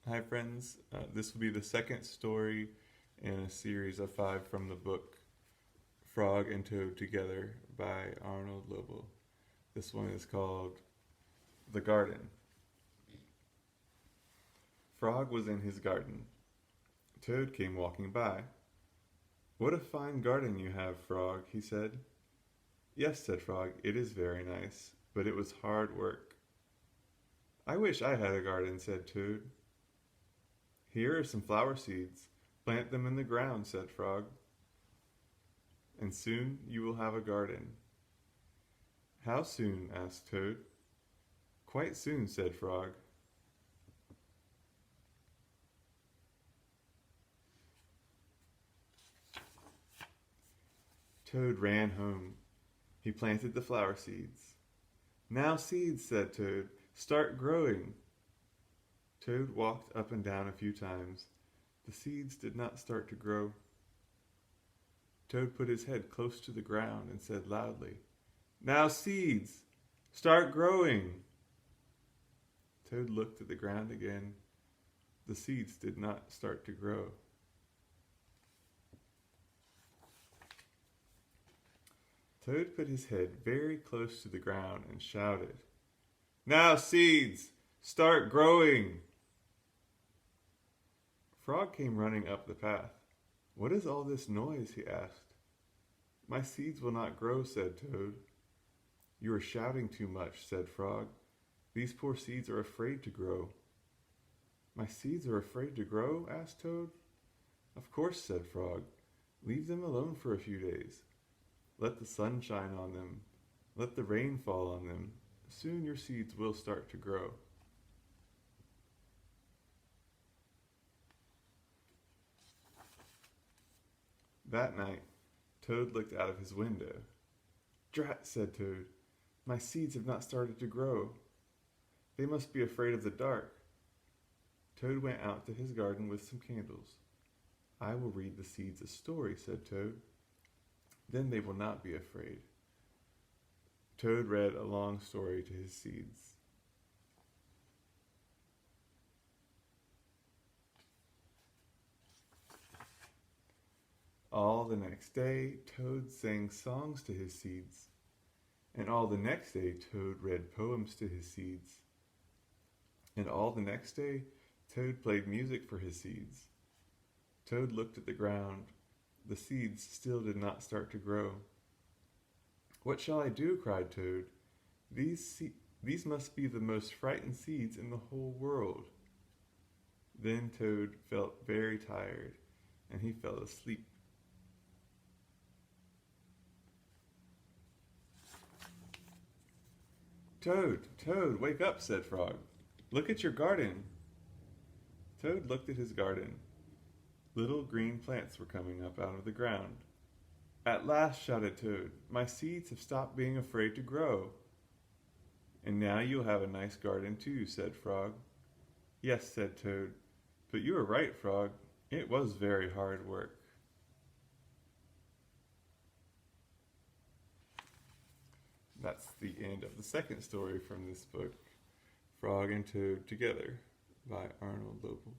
Hi, friends. This will be the second story in a series of 5 from the book Frog and Toad Together by Arnold Lobel. This one is called The Garden. Frog was in his garden. Toad came walking by. "What a fine garden you have, Frog," he said. "Yes," said Frog, "it is very nice, but it was hard work." "I wish I had a garden," said Toad. "Here are some flower seeds. Plant them in the ground," said Frog, "and soon you will have a garden." "How soon?" asked Toad. "Quite soon," said Frog. Toad ran home. He planted the flower seeds. "Now, seeds," said Toad, "start growing." Toad walked up and down a few times. The seeds did not start to grow. Toad put his head close to the ground and said loudly, "Now, seeds, start growing." Toad looked at the ground again. The seeds did not start to grow. Toad put his head very close to the ground and shouted, "Now, seeds, start growing." Frog came running up the path. "What is all this noise?" he asked. "My seeds will not grow," said Toad. "You are shouting too much," said Frog. "These poor seeds are afraid to grow." "My seeds are afraid to grow?" asked Toad. "Of course," said Frog. "Leave them alone for a few days. Let the sun shine on them. Let the rain fall on them. Soon your seeds will start to grow." That night, Toad looked out of his window. "Drat," said Toad, "my seeds have not started to grow. They must be afraid of the dark." Toad went out to his garden with some candles. "I will read the seeds a story," said Toad. "Then they will not be afraid." Toad read a long story to his seeds. All the next day, Toad sang songs to his seeds. And all the next day, Toad read poems to his seeds. And all the next day, Toad played music for his seeds. Toad looked at the ground. The seeds still did not start to grow. "What shall I do?" cried Toad. These must be the most frightened seeds in the whole world." Then Toad felt very tired, and he fell asleep. "Toad, Toad, wake up," said Frog. "Look at your garden." Toad looked at his garden. Little green plants were coming up out of the ground. "At last," shouted Toad, "my seeds have stopped being afraid to grow." "And now you'll have a nice garden too," said Frog. "Yes," said Toad, "but you are right, Frog. It was very hard work." That's the end of the second story from this book, Frog and Toad Together by Arnold Lobel.